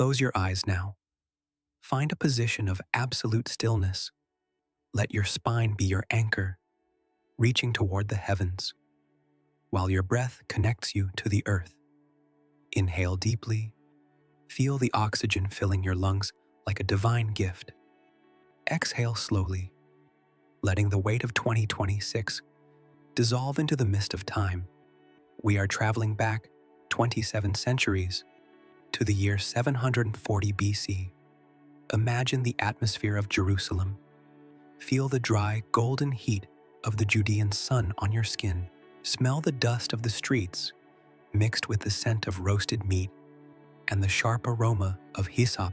Close your eyes now. Find a position of absolute stillness. Let your spine be your anchor, reaching toward the heavens, while your breath connects you to the earth. Inhale deeply. Feel the oxygen filling your lungs like a divine gift. Exhale slowly, letting the weight of 2026 dissolve into the mist of time. We are traveling back 27 centuries to the year 740 BC. Imagine the atmosphere of Jerusalem. Feel the dry, golden heat of the Judean sun on your skin. Smell the dust of the streets, mixed with the scent of roasted meat and the sharp aroma of hyssop.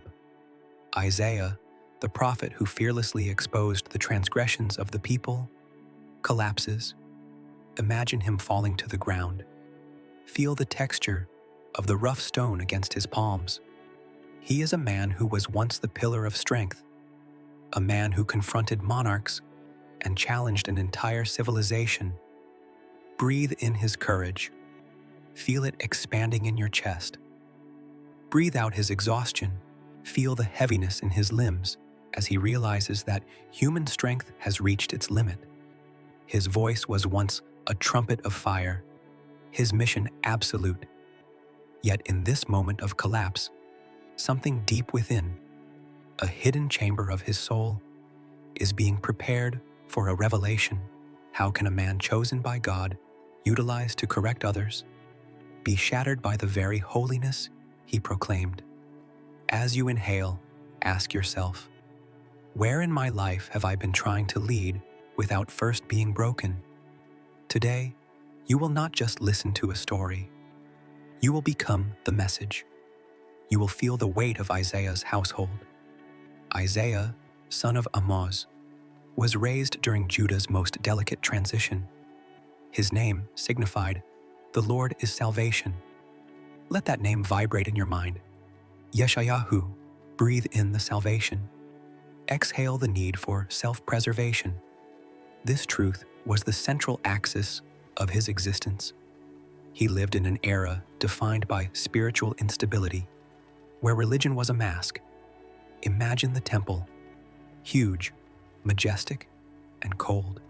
Isaiah, the prophet who fearlessly exposed the transgressions of the people, collapses. Imagine him falling to the ground. Feel the texture of the rough stone against his palms. He is a man who was once the pillar of strength, a man who confronted monarchs and challenged an entire civilization. Breathe in his courage. Feel it expanding in your chest. Breathe out his exhaustion. Feel the heaviness in his limbs as he realizes that human strength has reached its limit. His voice was once a trumpet of fire, his mission absolute. Yet in this moment of collapse, something deep within, a hidden chamber of his soul, is being prepared for a revelation. How can a man chosen by God, utilized to correct others, be shattered by the very holiness he proclaimed? As you inhale, ask yourself, where in my life have I been trying to lead without first being broken? Today, you will not just listen to a story. You will become the message. You will feel the weight of Isaiah's household. Isaiah, son of Amoz, was raised during Judah's most delicate transition. His name signified, "The Lord is salvation." Let that name vibrate in your mind. Yeshayahu, breathe in the salvation. Exhale the need for self-preservation. This truth was the central axis of his existence. He lived in an era defined by spiritual instability, where religion was a mask. Imagine the temple, huge, majestic, and cold.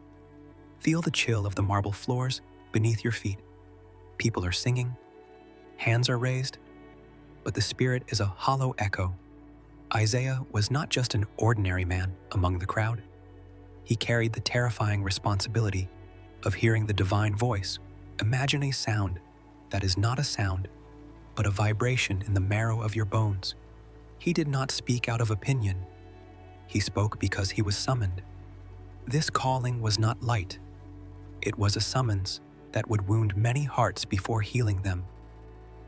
Feel the chill of the marble floors beneath your feet. People are singing, hands are raised, but the spirit is a hollow echo. Isaiah was not just an ordinary man among the crowd. He carried the terrifying responsibility of hearing the divine voice. Imagine a sound that is not a sound, but a vibration in the marrow of your bones. He did not speak out of opinion. He spoke because he was summoned. This calling was not light. It was a summons that would wound many hearts before healing them.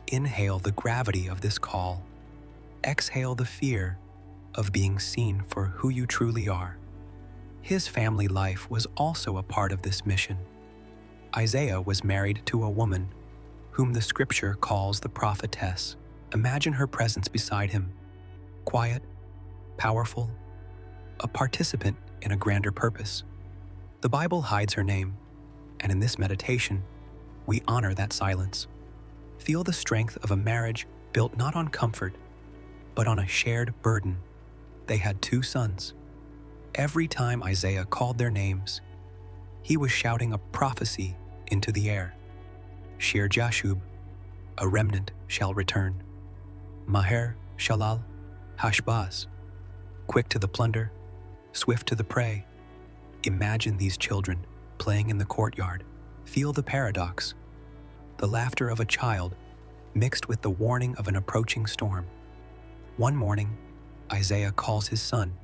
Inhale the gravity of this call. Exhale the fear of being seen for who you truly are. His family life was also a part of this mission. Isaiah was married to a woman whom the scripture calls the prophetess. Imagine her presence beside him, quiet, powerful, a participant in a grander purpose. The Bible hides her name, and in this meditation, we honor that silence. Feel the strength of a marriage built not on comfort, but on a shared burden. They had 2 sons. Every time Isaiah called their names, he was shouting a prophecy into the air. Shir Jashub, a remnant shall return. Maher Shalal Hashbaz, quick to the plunder, swift to the prey. Imagine these children playing in the courtyard. Feel the paradox. The laughter of a child mixed with the warning of an approaching storm. One morning, Isaiah calls his son.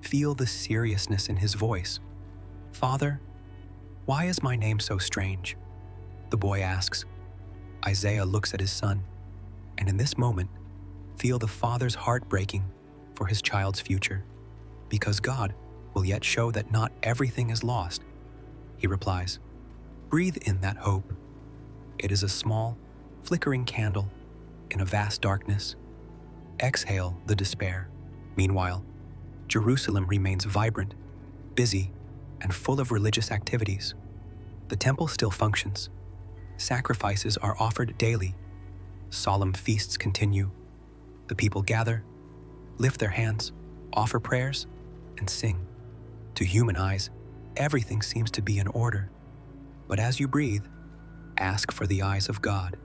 Feel the seriousness in his voice. "Father, why is my name so strange?" the boy asks. Isaiah looks at his son, and in this moment, feel the father's heart breaking for his child's future. Because God will yet show that not everything is lost, he replies. Breathe in that hope. It is a small, flickering candle in a vast darkness. Exhale the despair. Meanwhile, Jerusalem remains vibrant, busy, and full of religious activities. The temple still functions. Sacrifices are offered daily. Solemn feasts continue. The people gather, lift their hands, offer prayers, and sing. To human eyes, everything seems to be in order. But as you breathe, ask for the eyes of God.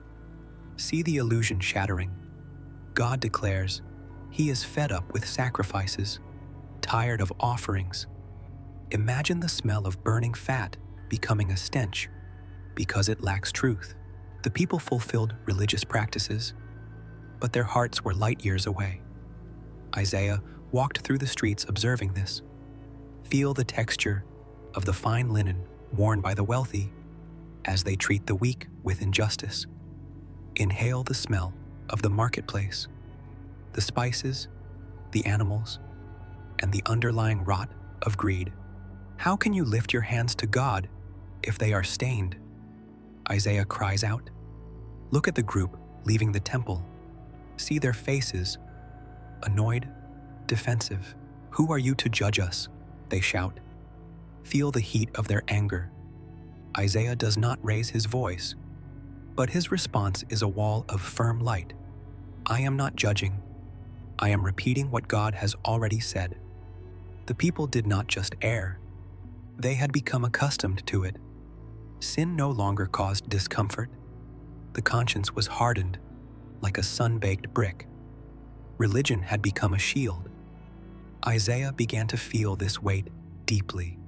See the illusion shattering. God declares, He is fed up with sacrifices, tired of offerings. Imagine the smell of burning fat becoming a stench because it lacks truth. The people fulfilled religious practices, but their hearts were light years away. Isaiah walked through the streets observing this. Feel the texture of the fine linen worn by the wealthy as they treat the weak with injustice. Inhale the smell of the marketplace, the spices, the animals, and the underlying rot of greed. How can you lift your hands to God if they are stained? Isaiah cries out. Look at the group leaving the temple. See their faces, annoyed, defensive. Who are you to judge us? They shout. Feel the heat of their anger. Isaiah does not raise his voice, but his response is a wall of firm light. I am not judging. I am repeating what God has already said. The people did not just err. They had become accustomed to it. Sin no longer caused discomfort. The conscience was hardened like a sun-baked brick. Religion had become a shield. Isaiah began to feel this weight deeply.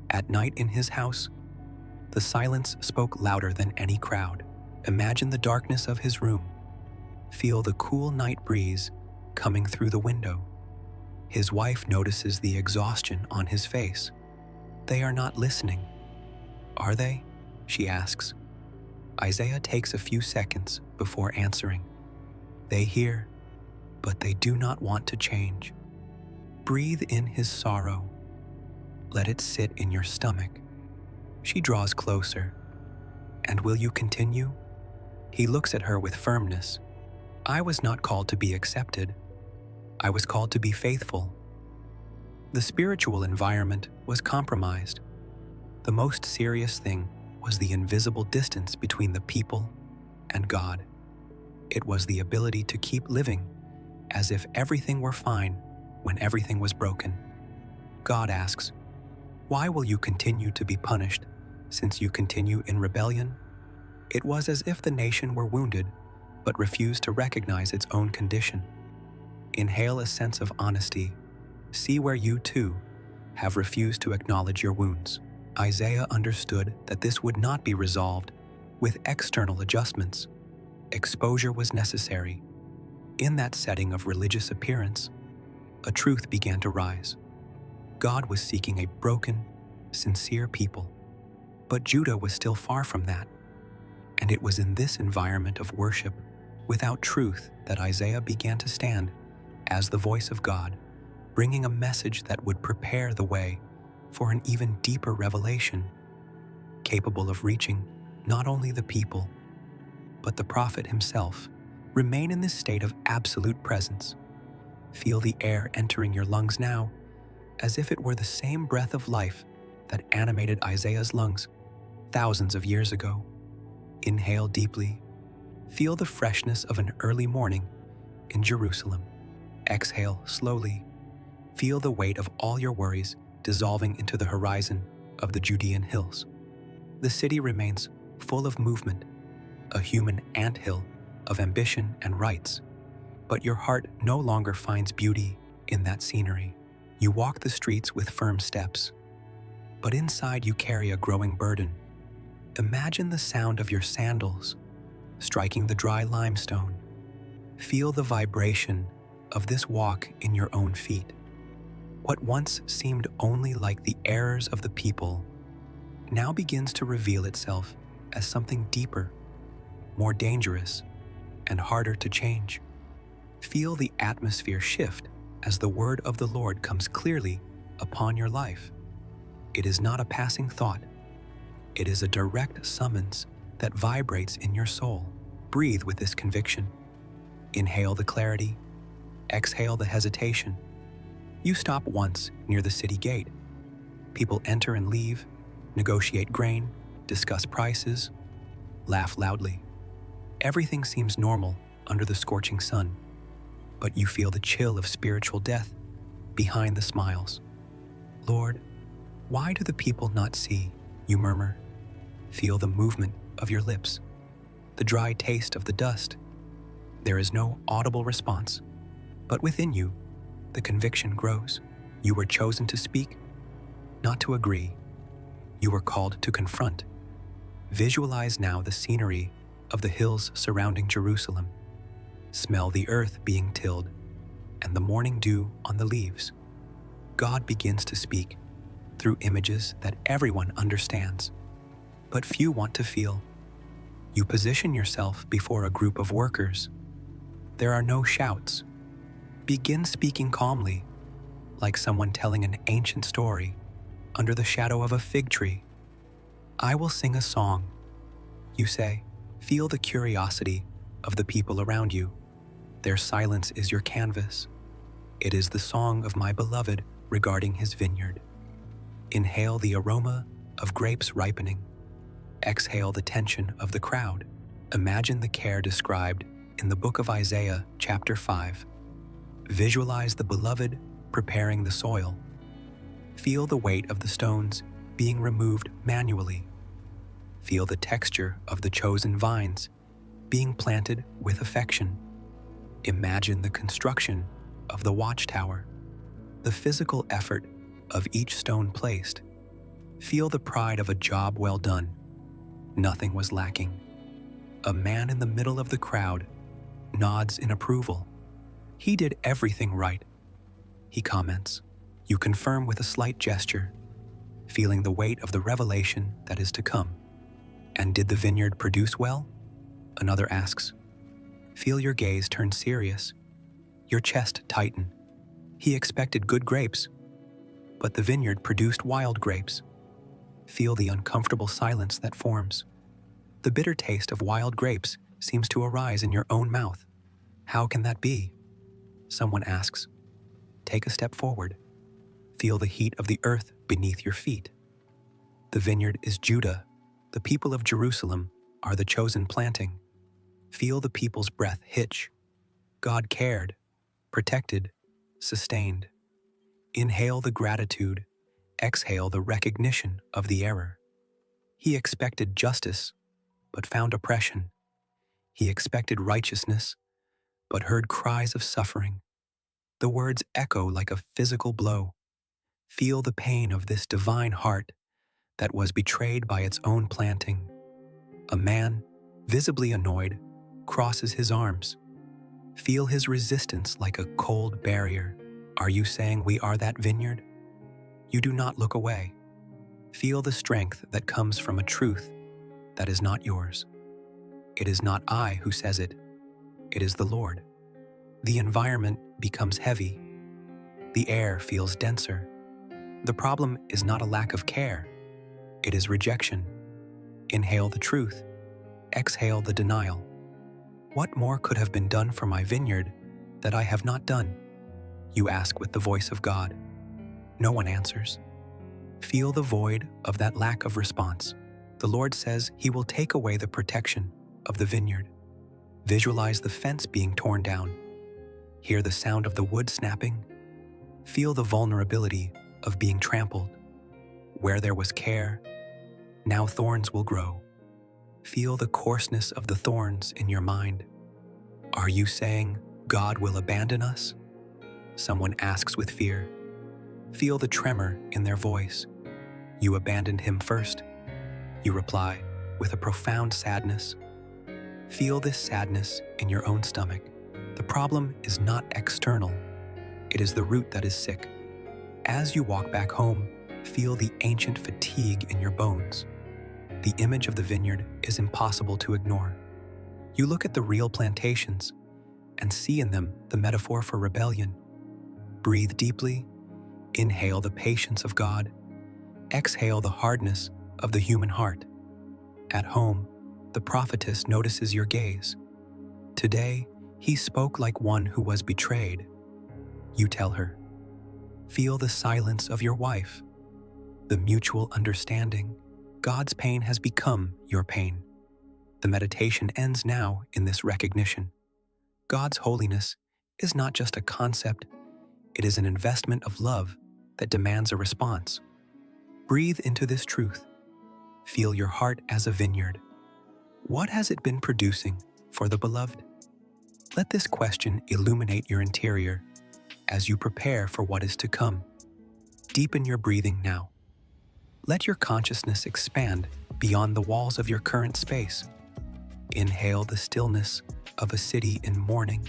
At night in his house, the silence spoke louder than any crowd. Imagine the darkness of his room. Feel the cool night breeze coming through the window. His wife notices the exhaustion on his face. They are not listening, are they? She asks. Isaiah takes a few seconds before answering. They hear, but they do not want to change. Breathe in his sorrow. Let it sit in your stomach. She draws closer. And will you continue? He looks at her with firmness. I was not called to be accepted. I was called to be faithful. The spiritual environment was compromised. The most serious thing was the invisible distance between the people and God. It was the ability to keep living as if everything were fine when everything was broken. God asks, why will you continue to be punished since you continue in rebellion? It was as if the nation were wounded but refused to recognize its own condition. Inhale a sense of honesty. See where you, too, have refused to acknowledge your wounds. Isaiah understood that this would not be resolved with external adjustments. Exposure was necessary. In that setting of religious appearance, a truth began to rise. God was seeking a broken, sincere people. But Judah was still far from that. And it was in this environment of worship, without truth, that Isaiah began to stand as the voice of God, bringing a message that would prepare the way for an even deeper revelation, capable of reaching not only the people, but the prophet himself. Remain in this state of absolute presence. Feel the air entering your lungs now, as if it were the same breath of life that animated Isaiah's lungs thousands of years ago. Inhale deeply. Feel the freshness of an early morning in Jerusalem. Exhale slowly. Feel the weight of all your worries dissolving into the horizon of the Judean hills. The city remains full of movement, a human anthill of ambition and rights, but your heart no longer finds beauty in that scenery. You walk the streets with firm steps, but inside you carry a growing burden. Imagine the sound of your sandals striking the dry limestone. Feel the vibration of this walk in your own feet. What once seemed only like the errors of the people now begins to reveal itself as something deeper, more dangerous, and harder to change. Feel the atmosphere shift as the word of the Lord comes clearly upon your life. It is not a passing thought. It is a direct summons that vibrates in your soul. Breathe with this conviction. Inhale the clarity. Exhale the hesitation. You stop once near the city gate. People enter and leave, negotiate grain, discuss prices, laugh loudly. Everything seems normal under the scorching sun. but you feel the chill of spiritual death behind the smiles. Lord, why do the people not see? You murmur. Feel the movement of your lips, the dry taste of the dust. There is no audible response, but within you, the conviction grows. You were chosen to speak, not to agree. You were called to confront. Visualize now the scenery of the hills surrounding Jerusalem. Smell the earth being tilled and the morning dew on the leaves. God begins to speak through images that everyone understands, but few want to feel. You position yourself before a group of workers. There are no shouts. Begin speaking calmly, like someone telling an ancient story under the shadow of a fig tree. I will sing a song. You say, feel the curiosity of the people around you. Their silence is your canvas. It is the song of my beloved regarding his vineyard. Inhale the aroma of grapes ripening. Exhale the tension of the crowd. Imagine the care described in the book of Isaiah, chapter 5. Visualize the beloved preparing the soil. Feel the weight of the stones being removed manually. Feel the texture of the chosen vines being planted with affection. Imagine the construction of the watchtower, the physical effort of each stone placed. Feel the pride of a job well done. Nothing was lacking. A man in the middle of the crowd nods in approval. He did everything right. He comments. You confirm with a slight gesture, feeling the weight of the revelation that is to come. And did the vineyard produce well? Another asks. Feel your gaze turn serious, your chest tighten. He expected good grapes, but the vineyard produced wild grapes. Feel the uncomfortable silence that forms. The bitter taste of wild grapes seems to arise in your own mouth. How can that be? Someone asks. Take a step forward. Feel the heat of the earth beneath your feet. The vineyard is Judah. The people of Jerusalem are the chosen planting. Feel the people's breath hitch. God cared, protected, sustained. Inhale the gratitude. Exhale the recognition of the error. He expected justice, but found oppression. He expected righteousness, but heard cries of suffering. The words echo like a physical blow. Feel the pain of this divine heart that was betrayed by its own planting. A man, visibly annoyed, crosses his arms. Feel his resistance like a cold barrier. Are you saying we are that vineyard? You do not look away. Feel the strength that comes from a truth that is not yours. It is not I who says it. It is the Lord. The environment becomes heavy. The air feels denser. The problem is not a lack of care. It is rejection. Inhale the truth. Exhale the denial. What more could have been done for my vineyard that I have not done? You ask with the voice of God. No one answers. Feel the void of that lack of response. The Lord says He will take away the protection of the vineyard. Visualize the fence being torn down. Hear the sound of the wood snapping. Feel the vulnerability of being trampled. Where there was care, now thorns will grow. Feel the coarseness of the thorns in your mind. Are you saying God will abandon us? Someone asks with fear. Feel the tremor in their voice. You abandoned Him first. You reply with a profound sadness. Feel this sadness in your own stomach. The problem is not external. It is the root that is sick. As you walk back home, feel the ancient fatigue in your bones. The image of the vineyard is impossible to ignore. You look at the real plantations and see in them the metaphor for rebellion. Breathe deeply, inhale the patience of God, exhale the hardness of the human heart. At home, the prophetess notices your gaze. Today, he spoke like one who was betrayed. You tell her, feel the silence of your wife, the mutual understanding. God's pain has become your pain. The meditation ends now in this recognition. God's holiness is not just a concept, it is an investment of love that demands a response. Breathe into this truth. Feel your heart as a vineyard. What has it been producing for the beloved? Let this question illuminate your interior as you prepare for what is to come. Deepen your breathing now. Let your consciousness expand beyond the walls of your current space. Inhale the stillness of a city in mourning.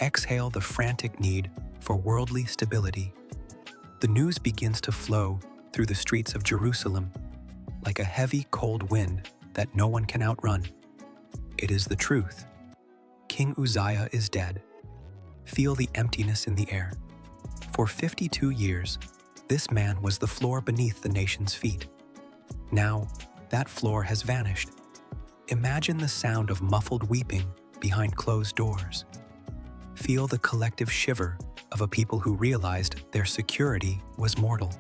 Exhale the frantic need for worldly stability. The news begins to flow through the streets of Jerusalem like a heavy, cold wind that no one can outrun. It is the truth. King Uzziah is dead. Feel the emptiness in the air. For 52 years, this man was the floor beneath the nation's feet. Now, that floor has vanished. Imagine the sound of muffled weeping behind closed doors. Feel the collective shiver of a people who realized their security was mortal.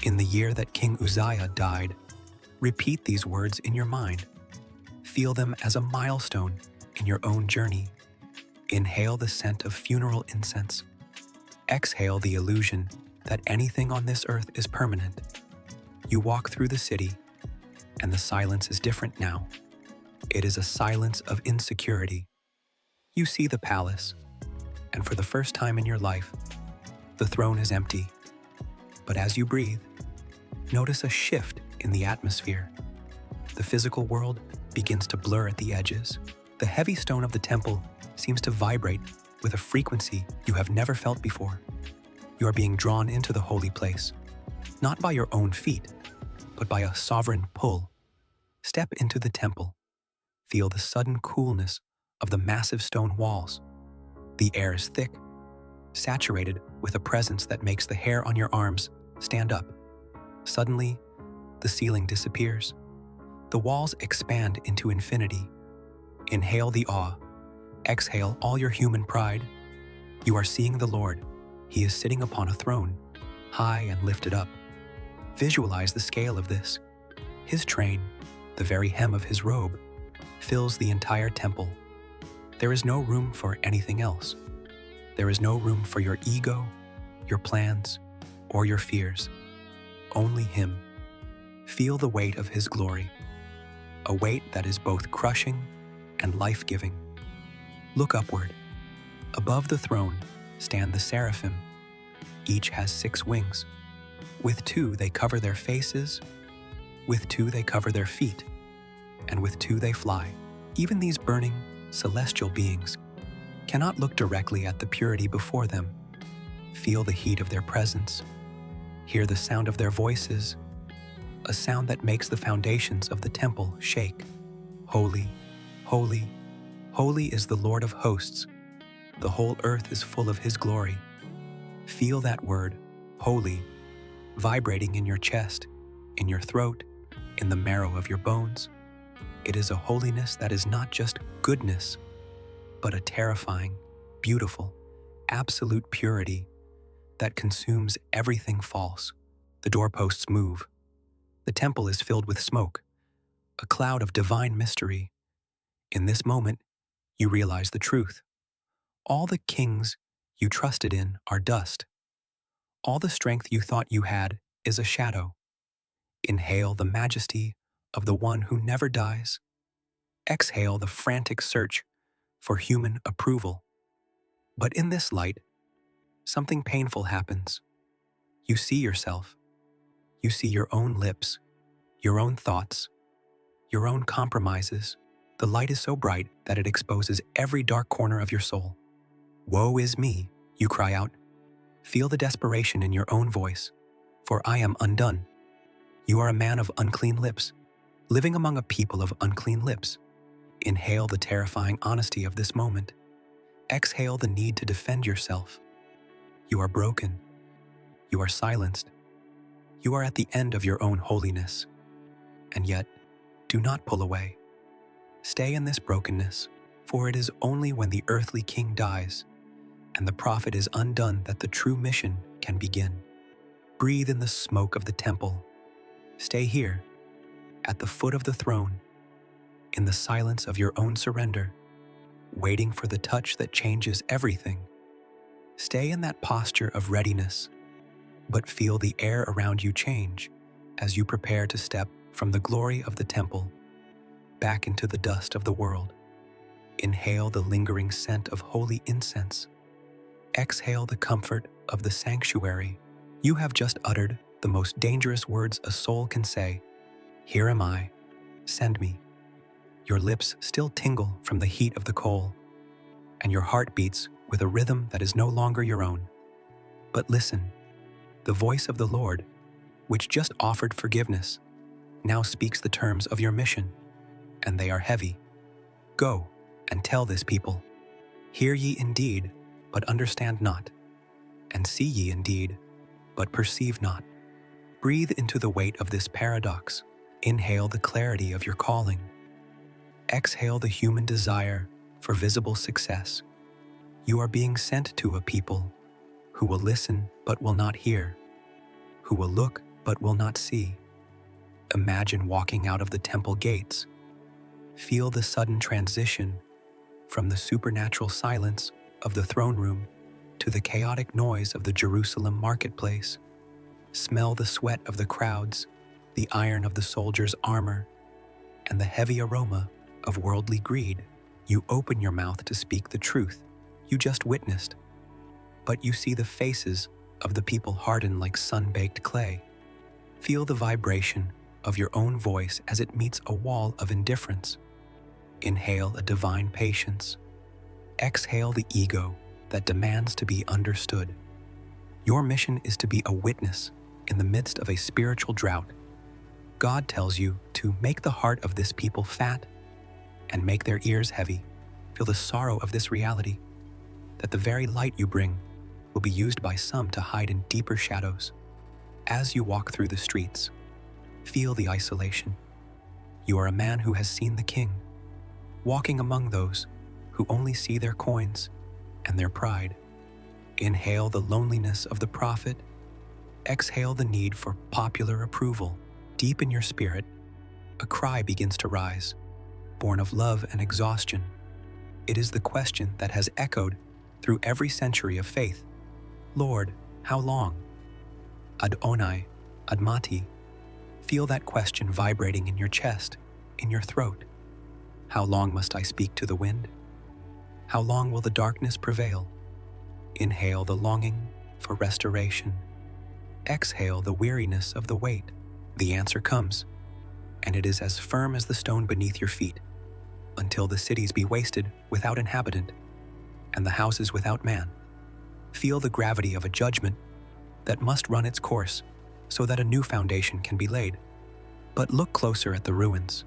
In the year that King Uzziah died, repeat these words in your mind. Feel them as a milestone in your own journey. Inhale the scent of funeral incense. Exhale the illusion that anything on this earth is permanent. You walk through the city, and the silence is different now. It is a silence of insecurity. You see the palace, and for the first time in your life, the throne is empty. But as you breathe, notice a shift in the atmosphere. The physical world begins to blur at the edges. The heavy stone of the temple seems to vibrate with a frequency you have never felt before. You are being drawn into the holy place, not by your own feet, but by a sovereign pull. Step into the temple. Feel the sudden coolness of the massive stone walls. The air is thick, saturated with a presence that makes the hair on your arms stand up. Suddenly, the ceiling disappears. The walls expand into infinity. Inhale the awe. Exhale all your human pride. You are seeing the Lord. He is sitting upon a throne, high and lifted up. Visualize the scale of this. His train, the very hem of his robe, fills the entire temple. There is no room for anything else. There is no room for your ego, your plans, or your fears. Only him. Feel the weight of his glory, a weight that is both crushing and life-giving. Look upward. Above the throne stand the Seraphim. Each has 6 wings. With 2 they cover their faces, with 2 they cover their feet, and with 2 they fly. Even these burning, celestial beings cannot look directly at the purity before them. Feel the heat of their presence. Hear the sound of their voices, a sound that makes the foundations of the temple shake. Holy, holy, holy is the Lord of hosts. The whole earth is full of his glory. Feel that word, holy, vibrating in your chest, in your throat, in the marrow of your bones. It is a holiness that is not just goodness, but a terrifying, beautiful, absolute purity that consumes everything false. The doorposts move. The temple is filled with smoke, a cloud of divine mystery. In this moment, you realize the truth. All the kings you trusted in are dust. All the strength you thought you had is a shadow. Inhale the majesty of the one who never dies. Exhale the frantic search for human approval. But in this light, something painful happens. You see yourself. You see your own lips, your own thoughts, your own compromises. The light is so bright that it exposes every dark corner of your soul. Woe is me, you cry out. Feel the desperation in your own voice, for I am undone. You are a man of unclean lips, living among a people of unclean lips. Inhale the terrifying honesty of this moment. Exhale the need to defend yourself. You are broken. You are silenced. You are at the end of your own holiness. And yet, do not pull away. Stay in this brokenness, for it is only when the earthly king dies and the prophet is undone that the true mission can begin. Breathe in the smoke of the temple. Stay here, at the foot of the throne, in the silence of your own surrender, waiting for the touch that changes everything. Stay in that posture of readiness, but feel the air around you change as you prepare to step from the glory of the temple back into the dust of the world. Inhale the lingering scent of holy incense. Exhale the comfort of the sanctuary. You have just uttered the most dangerous words a soul can say. Here am I, send me. Your lips still tingle from the heat of the coal, and your heart beats with a rhythm that is no longer your own. But listen, the voice of the Lord, which just offered forgiveness, now speaks the terms of your mission, and they are heavy. Go and tell this people, hear ye indeed, but understand not, and see ye indeed, but perceive not. Breathe into the weight of this paradox. Inhale the clarity of your calling. Exhale the human desire for visible success. You are being sent to a people who will listen but will not hear, who will look but will not see. Imagine walking out of the temple gates. Feel the sudden transition from the supernatural silence of the throne room to the chaotic noise of the Jerusalem marketplace. Smell the sweat of the crowds, the iron of the soldier's armor, and the heavy aroma of worldly greed. You open your mouth to speak the truth you just witnessed, but you see the faces of the people harden like sun-baked clay. Feel the vibration of your own voice as it meets a wall of indifference. Inhale a divine patience. Exhale the ego that demands to be understood. Your mission is to be a witness in the midst of a spiritual drought. God tells you to make the heart of this people fat and make their ears heavy. Feel the sorrow of this reality, that the very light you bring will be used by some to hide in deeper shadows. As you walk through the streets, feel the isolation. You are a man who has seen the King, walking among those who only see their coins and their pride. Inhale the loneliness of the prophet. Exhale the need for popular approval. Deep in your spirit, a cry begins to rise, born of love and exhaustion. It is the question that has echoed through every century of faith. Lord, how long? Adonai, Admati. Feel that question vibrating in your chest, in your throat. How long must I speak to the wind? How long will the darkness prevail? Inhale the longing for restoration. Exhale the weariness of the weight. The answer comes, and it is as firm as the stone beneath your feet, until the cities be wasted without inhabitant, and the houses without man. Feel the gravity of a judgment that must run its course so that a new foundation can be laid. But look closer at the ruins.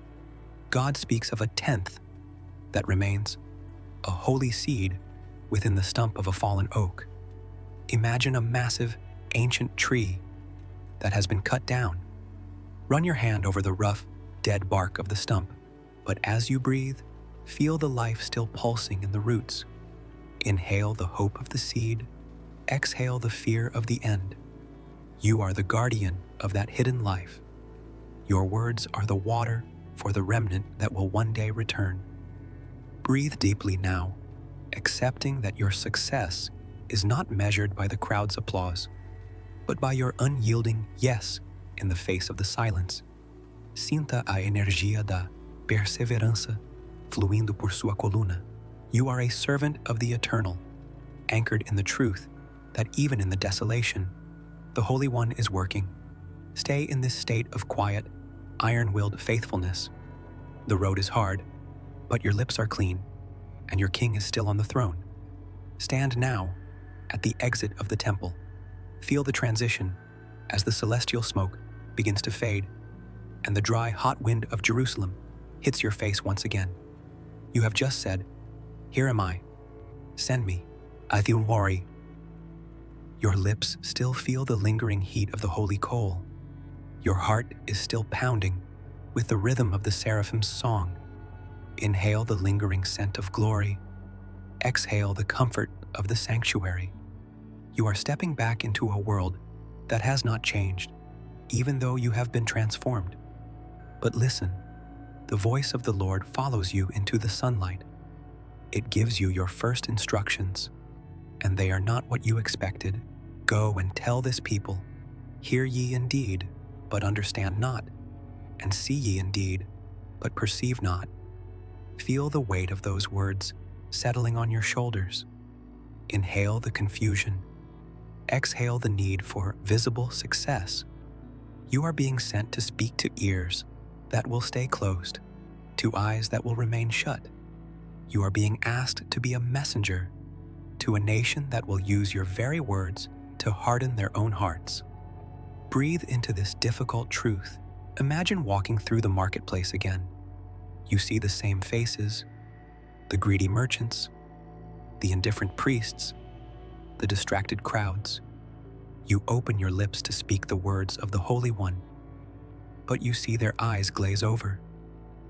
God speaks of a tenth that remains, a holy seed within the stump of a fallen oak. Imagine a massive, ancient tree that has been cut down. Run your hand over the rough, dead bark of the stump, but as you breathe, feel the life still pulsing in the roots. Inhale the hope of the seed. Exhale the fear of the end. You are the guardian of that hidden life. Your words are the water for the remnant that will one day return. Breathe deeply now, accepting that your success is not measured by the crowd's applause, but by your unyielding yes in the face of the silence. Sinta a energia da perseverança fluindo por sua coluna. You are a servant of the eternal, anchored in the truth that even in the desolation, the Holy One is working. Stay in this state of quiet, iron-willed faithfulness. The road is hard, but your lips are clean, and your King is still on the throne. Stand now at the exit of the temple. Feel the transition as the celestial smoke begins to fade, and the dry, hot wind of Jerusalem hits your face once again. You have just said, "Here am I. Send me. I feel worry." Your lips still feel the lingering heat of the holy coal. Your heart is still pounding with the rhythm of the Seraphim's song. Inhale the lingering scent of glory. Exhale the comfort of the sanctuary. You are stepping back into a world that has not changed, even though you have been transformed. But listen, the voice of the Lord follows you into the sunlight. It gives you your first instructions. and they are not what you expected. Go and tell this people, hear ye indeed, but understand not, and see ye indeed, but perceive not. Feel the weight of those words settling on your shoulders. Inhale the confusion. Exhale the need for visible success. You are being sent to speak to ears that will stay closed, to eyes that will remain shut. You are being asked to be a messenger to a nation that will use your very words to harden their own hearts. Breathe into this difficult truth. Imagine walking through the marketplace again. You see the same faces, the greedy merchants, the indifferent priests, the distracted crowds. You open your lips to speak the words of the Holy One, but you see their eyes glaze over.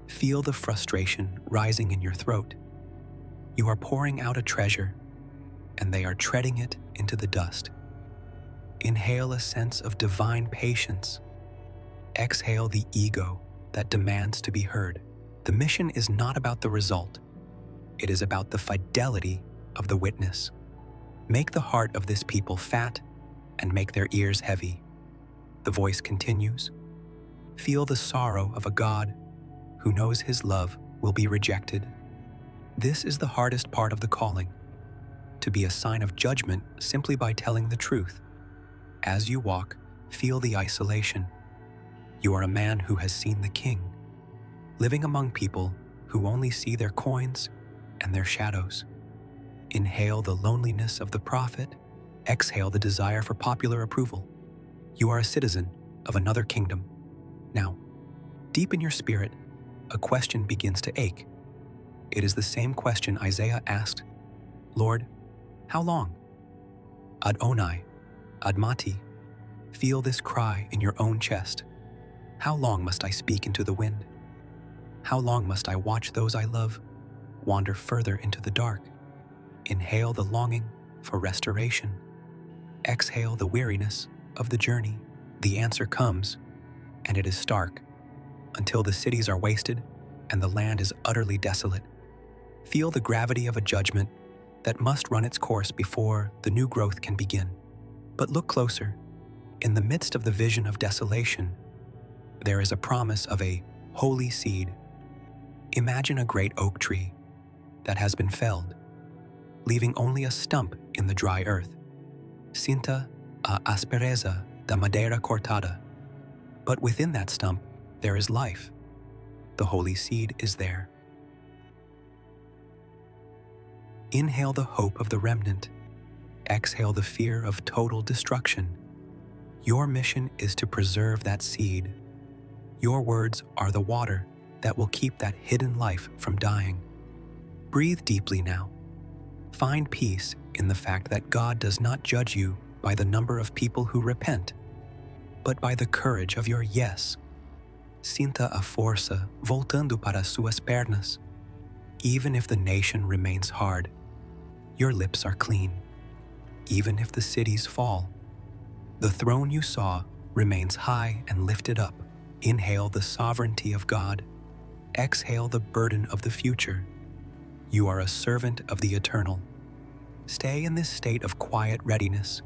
Feel the frustration rising in your throat. You are pouring out a treasure, and they are treading it into the dust. Inhale a sense of divine patience. Exhale the ego that demands to be heard. The mission is not about the result. It is about the fidelity of the witness. Make the heart of this people fat and make their ears heavy. The voice continues. Feel the sorrow of a God who knows his love will be rejected. This is the hardest part of the calling, to be a sign of judgment simply by telling the truth. As you walk, feel the isolation. You are a man who has seen the King, living among people who only see their coins and their shadows. Inhale the loneliness of the prophet. Exhale the desire for popular approval. You are a citizen of another kingdom. Now, deep in your spirit, a question begins to ache. It is the same question Isaiah asked, Lord, how long? Adonai, Admati, feel this cry in your own chest. How long must I speak into the wind? How long must I watch those I love wander further into the dark? Inhale the longing for restoration. Exhale the weariness of the journey. The answer comes, and it is stark, until the cities are wasted and the land is utterly desolate. Feel the gravity of a judgment that must run its course before the new growth can begin. But look closer. In the midst of the vision of desolation, there is a promise of a holy seed. Imagine a great oak tree that has been felled, leaving only a stump in the dry earth. Sinta a aspereza da madeira cortada. But within that stump, there is life. The holy seed is there. Inhale the hope of the remnant. Exhale the fear of total destruction. Your mission is to preserve that seed. Your words are the water that will keep that hidden life from dying. Breathe deeply now. Find peace in the fact that God does not judge you by the number of people who repent, but by the courage of your yes. Sinta a força voltando para suas pernas. Even if the nation remains hard, your lips are clean. Even if the cities fall, the throne you saw remains high and lifted up. Inhale the sovereignty of God. Exhale the burden of the future. You are a servant of the eternal. Stay in this state of quiet readiness,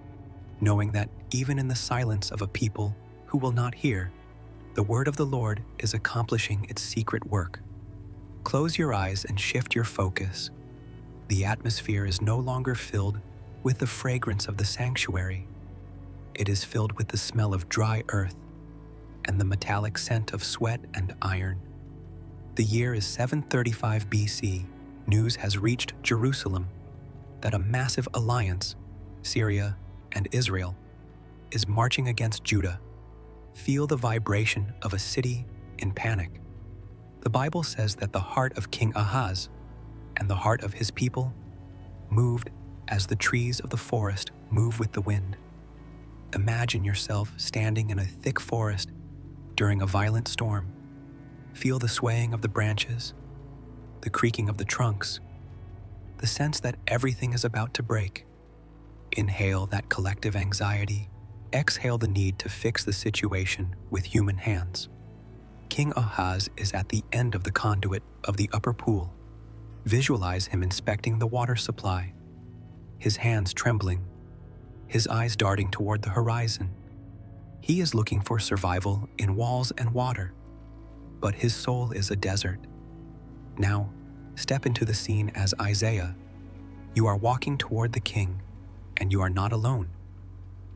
knowing that even in the silence of a people who will not hear, the word of the Lord is accomplishing its secret work. Close your eyes and shift your focus. The atmosphere is no longer filled with the fragrance of the sanctuary. It is filled with the smell of dry earth and the metallic scent of sweat and iron. The year is 735 BC. News has reached Jerusalem that a massive alliance, Syria and Israel, is marching against Judah. Feel the vibration of a city in panic. The Bible says that the heart of King Ahaz and the heart of his people moved as the trees of the forest move with the wind. Imagine yourself standing in a thick forest during a violent storm. Feel the swaying of the branches, the creaking of the trunks, the sense that everything is about to break. Inhale that collective anxiety. Exhale the need to fix the situation with human hands. King Ahaz is at the end of the conduit of the upper pool. Visualize him inspecting the water supply. his hands trembling, his eyes darting toward the horizon. He is looking for survival in walls and water, but his soul is a desert. Now, step into the scene as Isaiah. You are walking toward the king, and you are not alone.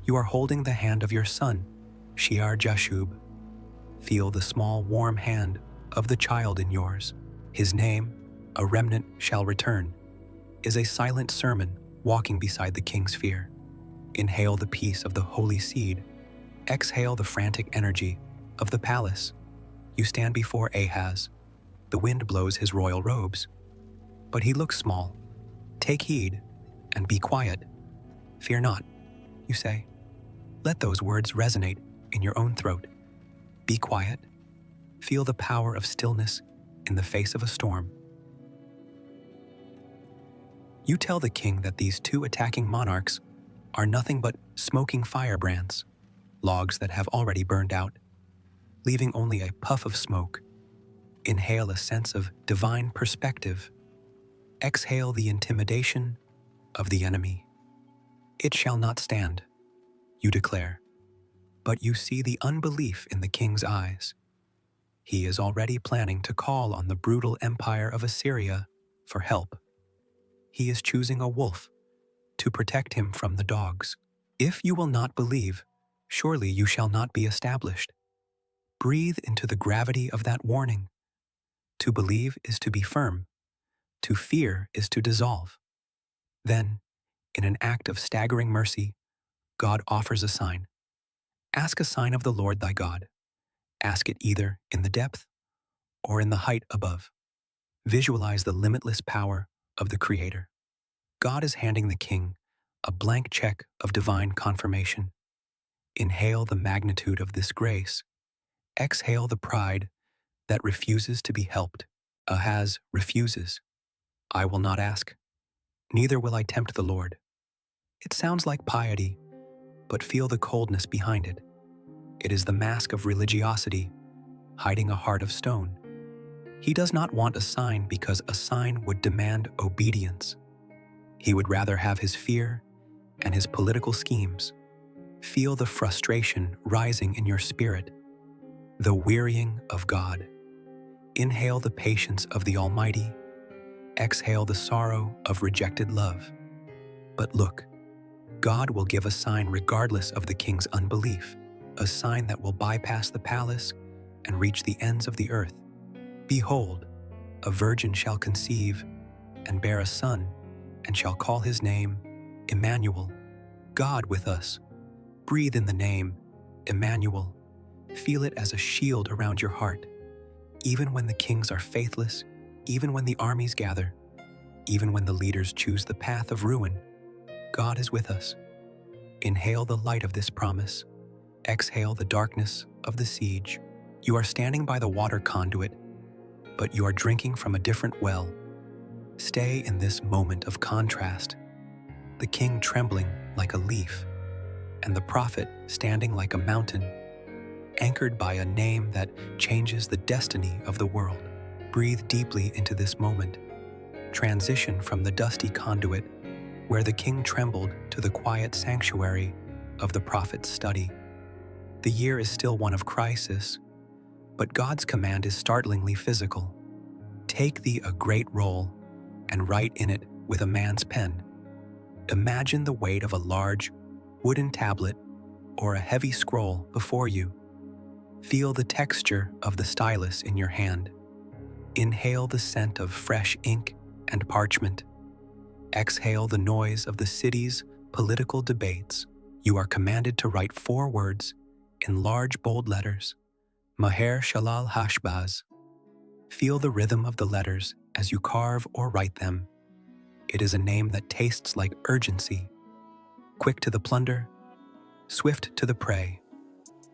You are holding the hand of your son, Shear Jashub. Feel the small, warm hand of the child in yours. His name, a remnant shall return, is a silent sermon walking beside the king's fear. Inhale the peace of the holy seed. Exhale the frantic energy of the palace. You stand before Ahaz. The wind blows his royal robes, but he looks small. Take heed and be quiet. Fear not, you say. Let those words resonate in your own throat. Be quiet. Feel the power of stillness in the face of a storm. You tell the king that these two attacking monarchs are nothing but smoking firebrands, logs that have already burned out, leaving only a puff of smoke. Inhale a sense of divine perspective. Exhale the intimidation of the enemy. It shall not stand, you declare, but you see the unbelief in the king's eyes. He is already planning to call on the brutal empire of Assyria for help. He is choosing a wolf to protect him from the dogs. If you will not believe, surely you shall not be established. Breathe into the gravity of that warning. To believe is to be firm. To fear is to dissolve. Then, in an act of staggering mercy, God offers a sign. Ask a sign of the Lord thy God. Ask it either in the depth or in the height above. Visualize the limitless power of the Creator. God is handing the king a blank check of divine confirmation. Inhale the magnitude of this grace. Exhale the pride that refuses to be helped. Ahaz refuses. I will not ask, neither will I tempt the Lord. It sounds like piety, but feel the coldness behind it. It is the mask of religiosity, hiding a heart of stone. He does not want a sign because a sign would demand obedience. He would rather have his fear and his political schemes. Feel the frustration rising in your spirit, the wearying of God. Inhale the patience of the Almighty. Exhale the sorrow of rejected love. But look, God will give a sign regardless of the king's unbelief, a sign that will bypass the palace and reach the ends of the earth. Behold, a virgin shall conceive and bear a son, and shall call his name Emmanuel, God with us. Breathe in the name Emmanuel. Feel it as a shield around your heart. Even when the kings are faithless, even when the armies gather, even when the leaders choose the path of ruin, God is with us. Inhale the light of this promise. Exhale the darkness of the siege. You are standing by the water conduit, but you are drinking from a different well. Stay in this moment of contrast. The king trembling like a leaf, and the prophet standing like a mountain, anchored by a name that changes the destiny of the world. Breathe deeply into this moment. Transition from the dusty conduit where the king trembled to the quiet sanctuary of the prophet's study. The year is still one of crisis, but God's command is startlingly physical. Take thee a great roll and write in it with a man's pen. Imagine the weight of a large wooden tablet or a heavy scroll before you. Feel the texture of the stylus in your hand. Inhale the scent of fresh ink and parchment. Exhale the noise of the city's political debates. You are commanded to write 4 words in large bold letters. Maher Shalal Hashbaz. Feel the rhythm of the letters as you carve or write them. It is a name that tastes like urgency. Quick to the plunder, swift to the prey.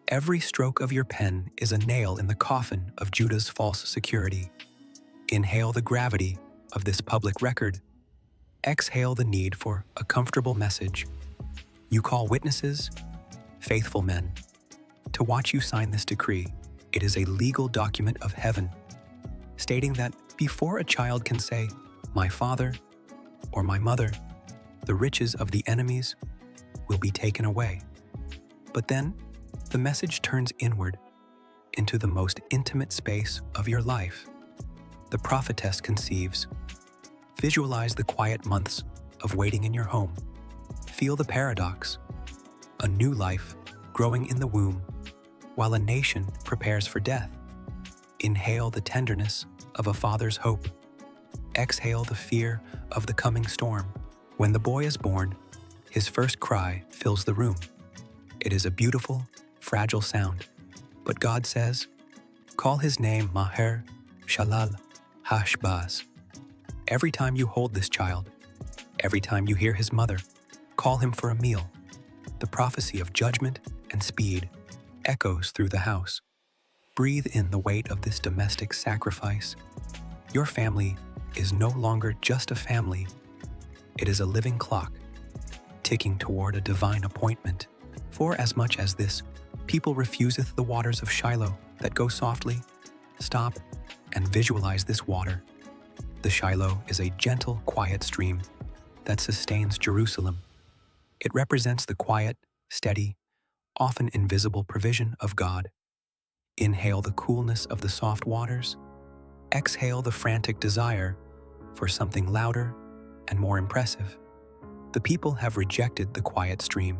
Every stroke of your pen is a nail in the coffin of Judah's false security. Inhale the gravity of this public record. Exhale the need for a comfortable message. You call witnesses, faithful men, to watch you sign this decree. It is a legal document of heaven, stating that before a child can say, "My father," or "My mother," The riches of the enemies will be taken away. But then, the message turns inward into the most intimate space of your life. The prophetess conceives. Visualize the quiet months of waiting in your home. Feel the paradox. A new life growing in the womb while a nation prepares for death. Inhale the tenderness of a father's hope. Exhale the fear of the coming storm. When the boy is born, his first cry fills the room. It is a beautiful, fragile sound. But God says, call his name Maher Shalal Hashbaz. Every time you hold this child, every time you hear his mother, call him for a meal. The prophecy of judgment and speed echoes through the house. Breathe in the weight of this domestic sacrifice. Your family is no longer just a family. It is a living clock, ticking toward a divine appointment. For as much as this people refuseth the waters of Shiloh that go softly, stop and visualize this water. The Shiloh is a gentle, quiet stream that sustains Jerusalem. It represents the quiet, steady, often invisible provision of God. Inhale the coolness of the soft waters. Exhale the frantic desire for something louder and more impressive. The people have rejected the quiet stream.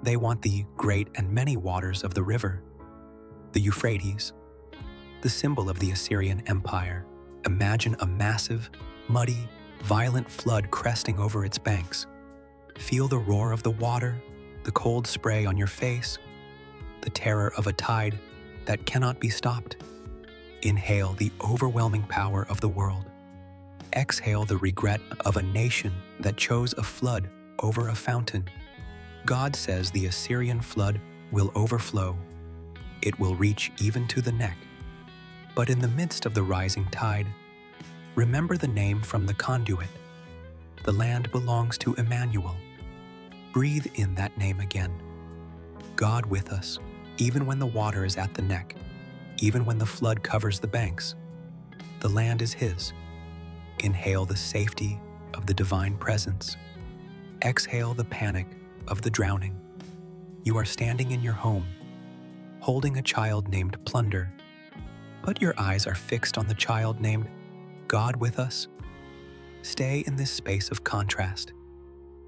They want the great and many waters of the river, the Euphrates, the symbol of the Assyrian Empire. Imagine a massive, muddy, violent flood cresting over its banks. Feel the roar of the water, the cold spray on your face, the terror of a tide that cannot be stopped. Inhale the overwhelming power of the world. Exhale the regret of a nation that chose a flood over a fountain. God says the Assyrian flood will overflow. It will reach even to the neck. But in the midst of the rising tide, remember the name from the conduit. The land belongs to Emmanuel. Breathe in that name again. God with us, even when the water is at the neck, even when the flood covers the banks. The land is His. Inhale the safety of the divine presence. Exhale the panic of the drowning. You are standing in your home, holding a child named Plunder, but your eyes are fixed on the child named God with us. Stay in this space of contrast.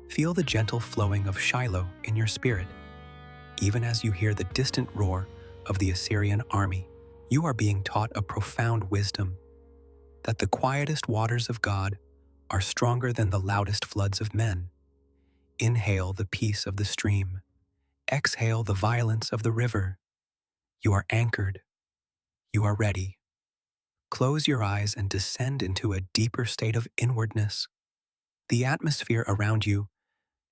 Feel the gentle flowing of Shiloh in your spirit. Even as you hear the distant roar of the Assyrian army, you are being taught a profound wisdom, that the quietest waters of God are stronger than the loudest floods of men. Inhale the peace of the stream. Exhale the violence of the river. You are anchored. You are ready. Close your eyes and descend into a deeper state of inwardness. The atmosphere around you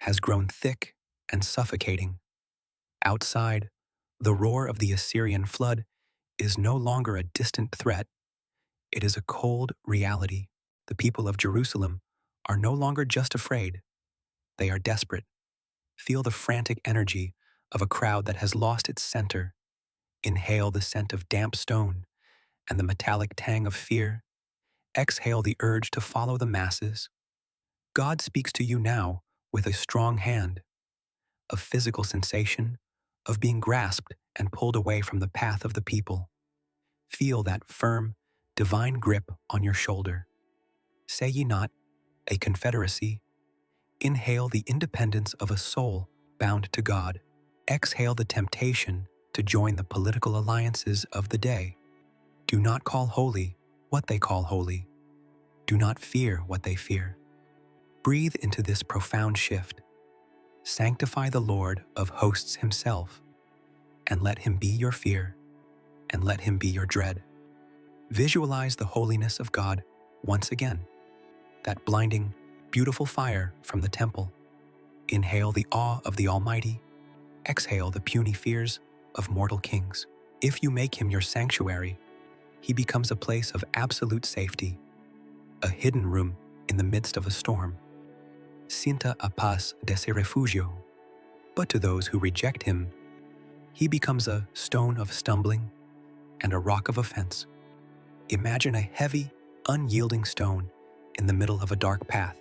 has grown thick and suffocating. Outside, the roar of the Assyrian flood is no longer a distant threat. It is a cold reality. The people of Jerusalem are no longer just afraid. They are desperate. Feel the frantic energy of a crowd that has lost its center. Inhale the scent of damp stone and the metallic tang of fear. Exhale the urge to follow the masses. God speaks to you now with a strong hand, a physical sensation of being grasped and pulled away from the path of the people. Feel that firm, divine grip on your shoulder. Say ye not, a confederacy. Inhale the independence of a soul bound to God. Exhale the temptation to join the political alliances of the day. Do not call holy what they call holy. Do not fear what they fear. Breathe into this profound shift. Sanctify the Lord of hosts Himself, and let Him be your fear, and let Him be your dread. Visualize the holiness of God once again, that blinding, beautiful fire from the temple. Inhale the awe of the Almighty. Exhale the puny fears of mortal kings. If you make Him your sanctuary, He becomes a place of absolute safety, a hidden room in the midst of a storm. Cinta a paz de ese refugio. But to those who reject Him, He becomes a stone of stumbling and a rock of offense. Imagine a heavy, unyielding stone in the middle of a dark path.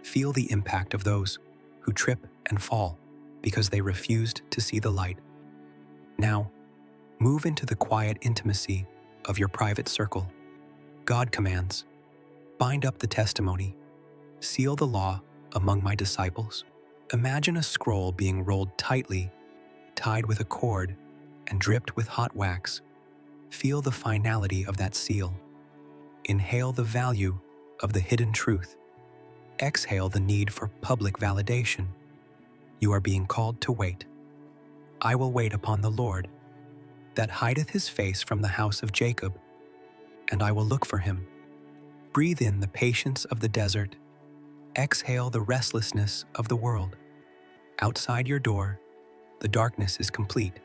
Feel the impact of those who trip and fall because they refused to see the light. Now, move into the quiet intimacy of your private circle. God commands, "Bind up the testimony, seal the law among my disciples." Imagine a scroll being rolled tightly, tied with a cord, and dripped with hot wax. Feel the finality of that seal. Inhale the value of the hidden truth. Exhale the need for public validation. You are being called to wait. I will wait upon the Lord, that hideth his face from the house of Jacob, and I will look for him. Breathe in the patience of the desert. Exhale the restlessness of the world. Outside your door, the darkness is complete.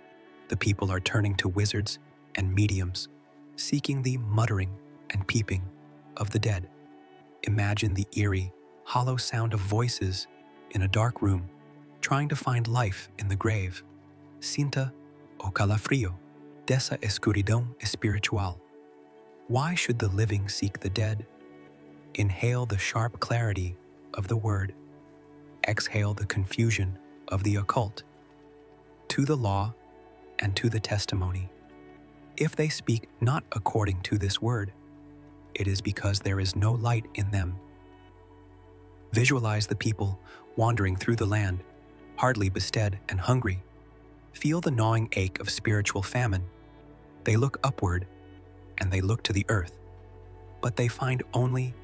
The people are turning to wizards and mediums, seeking the muttering and peeping of the dead. Imagine the eerie, hollow sound of voices in a dark room, trying to find life in the grave. Sinta o calafrio dessa escuridão espiritual. Why should the living seek the dead? Inhale the sharp clarity of the word. Exhale the confusion of the occult. To the law and to the testimony. If they speak not according to this word, it is because there is no light in them. Visualize the people wandering through the land, hardly bestead and hungry. Feel the gnawing ache of spiritual famine. They look upward, and they look to the earth, but they find only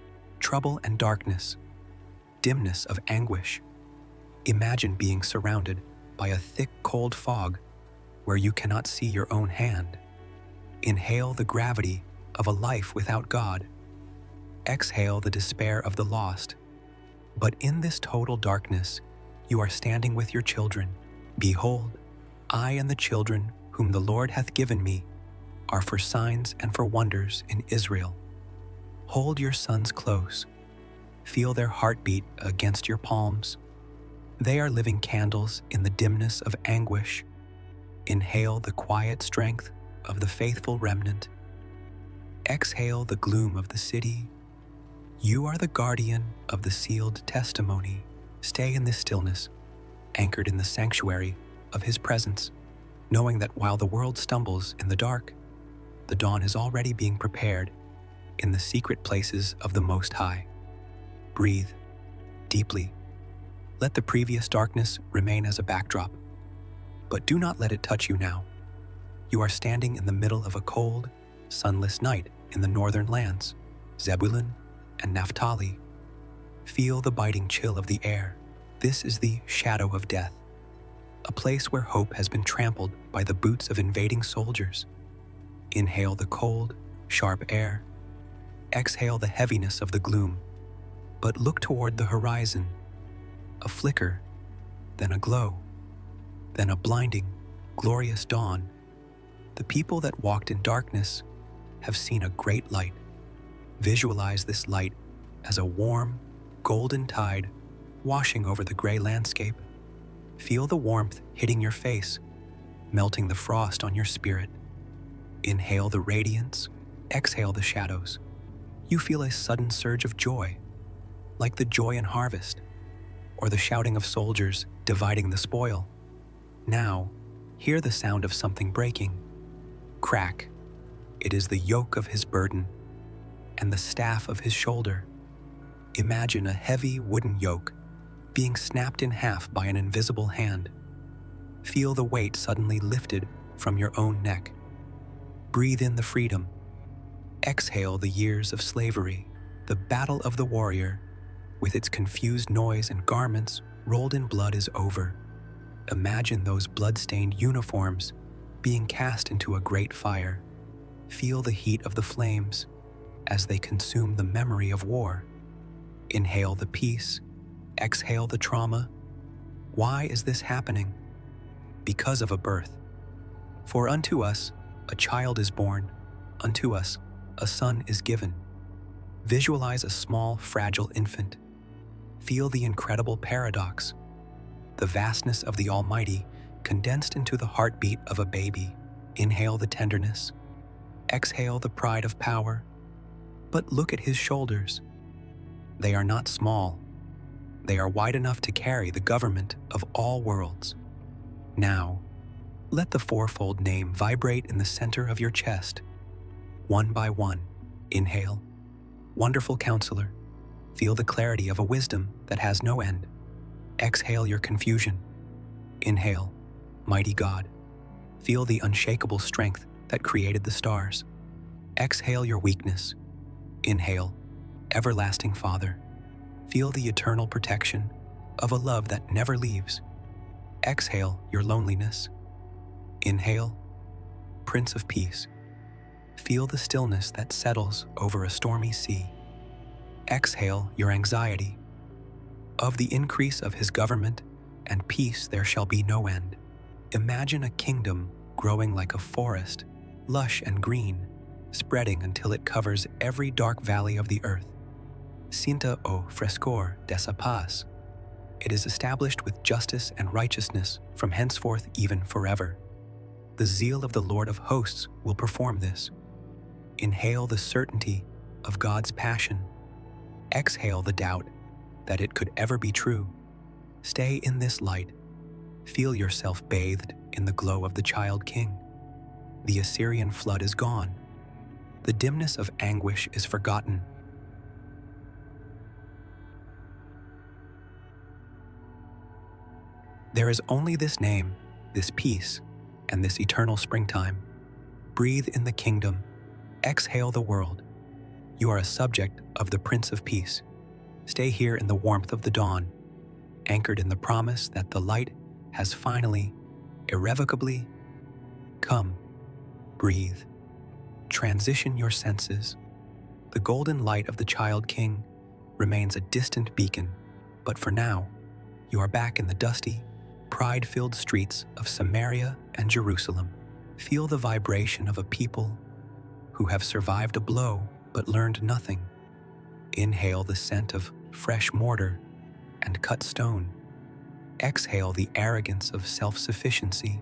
trouble and darkness, dimness of anguish. Imagine being surrounded by a thick, cold fog where you cannot see your own hand. Inhale the gravity of a life without God. Exhale the despair of the lost. But in this total darkness, you are standing with your children. Behold, I and the children whom the Lord hath given me are for signs and for wonders in Israel. Hold your sons close. Feel their heartbeat against your palms. They are living candles in the dimness of anguish. Inhale the quiet strength of the faithful remnant. Exhale the gloom of the city. You are the guardian of the sealed testimony. Stay in this stillness, anchored in the sanctuary of his presence, knowing that while the world stumbles in the dark, the dawn is already being prepared in the secret places of the Most High. Breathe deeply. Let the previous darkness remain as a backdrop, but do not let it touch you now. You are standing in the middle of a cold, sunless night in the northern lands, Zebulun and Naphtali. Feel the biting chill of the air. This is the shadow of death, a place where hope has been trampled by the boots of invading soldiers. Inhale the cold, sharp air. Exhale the heaviness of the gloom, but look toward the horizon. A flicker, then a glow, then a blinding, glorious dawn. The people that walked in darkness have seen a great light. Visualize this light as a warm, golden tide washing over the gray landscape. Feel the warmth hitting your face, melting the frost on your spirit. Inhale the radiance, exhale the shadows. You feel a sudden surge of joy, like the joy in harvest, or the shouting of soldiers dividing the spoil. Now, hear the sound of something breaking. Crack. It is the yoke of his burden and the staff of his shoulder. Imagine a heavy wooden yoke being snapped in half by an invisible hand. Feel the weight suddenly lifted from your own neck. Breathe in the freedom. Exhale the years of slavery. The battle of the warrior, with its confused noise and garments rolled in blood, is over. Imagine those blood-stained uniforms being cast into a great fire. Feel the heat of the flames as they consume the memory of war. Inhale the peace, exhale the trauma. Why is this happening? Because of a birth. For unto us a child is born, unto us a son is given. Visualize a small, fragile infant. Feel the incredible paradox. The vastness of the Almighty condensed into the heartbeat of a baby. Inhale the tenderness. Exhale the pride of power. But look at his shoulders. They are not small. They are wide enough to carry the government of all worlds. Now, let the fourfold name vibrate in the center of your chest. One by one, inhale, Wonderful Counselor. Feel the clarity of a wisdom that has no end. Exhale your confusion. Inhale, Mighty God. Feel the unshakable strength that created the stars. Exhale your weakness. Inhale, Everlasting Father. Feel the eternal protection of a love that never leaves. Exhale your loneliness. Inhale, Prince of Peace. Feel the stillness that settles over a stormy sea. Exhale your anxiety. Of the increase of his government and peace there shall be no end. Imagine a kingdom growing like a forest, lush and green, spreading until it covers every dark valley of the earth. Sienta o frescor dessa paz. It is established with justice and righteousness from henceforth even forever. The zeal of the Lord of hosts will perform this. Inhale the certainty of God's passion. Exhale the doubt that it could ever be true. Stay in this light. Feel yourself bathed in the glow of the child king. The Assyrian flood is gone. The dimness of anguish is forgotten. There is only this name, this peace, and this eternal springtime. Breathe in the kingdom. Exhale the world. You are a subject of the Prince of Peace. Stay here in the warmth of the dawn, anchored in the promise that the light has finally, irrevocably come. Breathe. Transition your senses. The golden light of the child king remains a distant beacon, but for now, you are back in the dusty, pride-filled streets of Samaria and Jerusalem. Feel the vibration of a people who have survived a blow but learned nothing. Inhale the scent of fresh mortar and cut stone. Exhale the arrogance of self-sufficiency.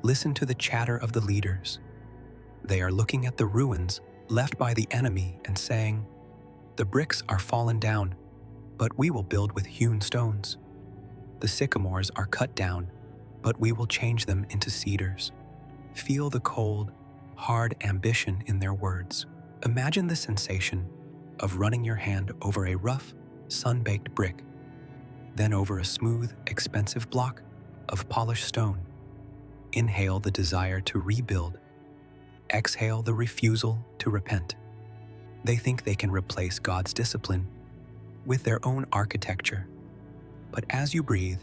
Listen to the chatter of the leaders. They are looking at the ruins left by the enemy and saying, "The bricks are fallen down, but we will build with hewn stones. The sycamores are cut down, but we will change them into cedars." Feel the cold, hard ambition in their words. Imagine the sensation of running your hand over a rough, sun-baked brick, then over a smooth, expensive block of polished stone. Inhale the desire to rebuild. Exhale the refusal to repent. They think they can replace God's discipline with their own architecture. But as you breathe,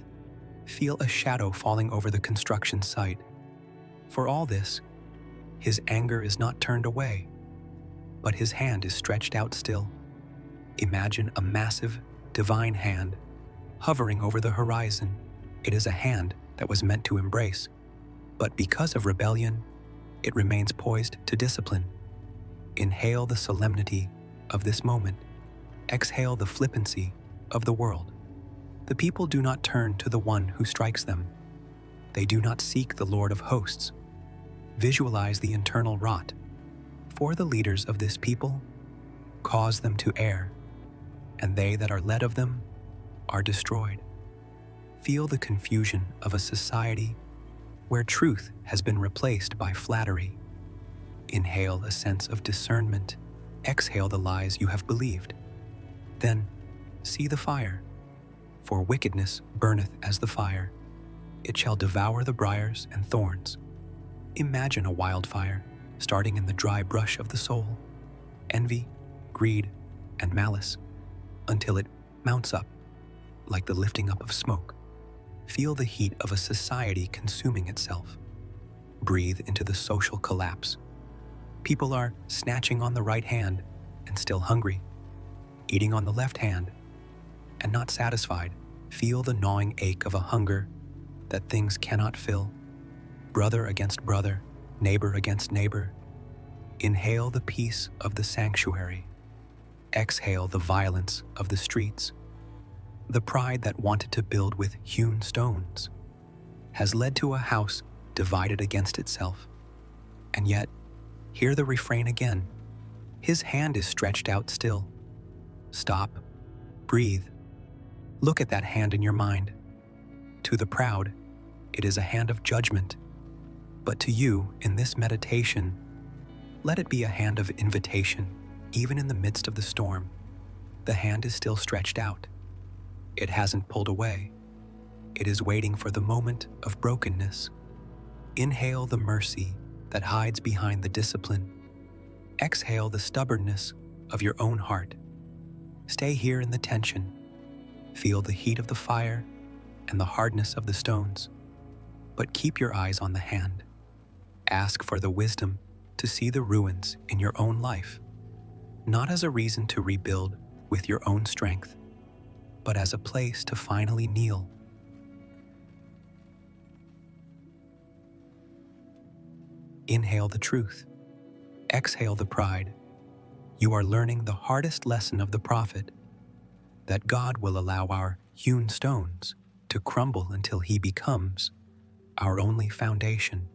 feel a shadow falling over the construction site. For all this, his anger is not turned away, but his hand is stretched out still. Imagine a massive, divine hand hovering over the horizon. It is a hand that was meant to embrace, but because of rebellion, it remains poised to discipline. Inhale the solemnity of this moment. Exhale the flippancy of the world. The people do not turn to the one who strikes them. They do not seek the Lord of hosts. Visualize the internal rot. For the leaders of this people, cause them to err, and they that are led of them are destroyed. Feel the confusion of a society where truth has been replaced by flattery. Inhale a sense of discernment. Exhale the lies you have believed. Then see the fire. For wickedness burneth as the fire. It shall devour the briars and thorns. Imagine a wildfire starting in the dry brush of the soul, envy, greed, and malice, until it mounts up like the lifting up of smoke. Feel the heat of a society consuming itself. Breathe into the social collapse. People are snatching on the right hand and still hungry, eating on the left hand and not satisfied. Feel the gnawing ache of a hunger that things cannot fill. Brother against brother, neighbor against neighbor. Inhale the peace of the sanctuary. Exhale the violence of the streets. The pride that wanted to build with hewn stones has led to a house divided against itself. And yet, hear the refrain again. His hand is stretched out still. Stop, breathe, Look at that hand in your mind. To the proud, it is a hand of judgment. But to you, in this meditation, let it be a hand of invitation. Even in the midst of the storm, the hand is still stretched out. It hasn't pulled away. It is waiting for the moment of brokenness. Inhale the mercy that hides behind the discipline. Exhale the stubbornness of your own heart. Stay here in the tension. Feel the heat of the fire and the hardness of the stones. But keep your eyes on the hand. Ask for the wisdom to see the ruins in your own life, not as a reason to rebuild with your own strength, but as a place to finally kneel. Inhale the truth. Exhale the pride. You are learning the hardest lesson of the prophet, that God will allow our hewn stones to crumble until He becomes our only foundation.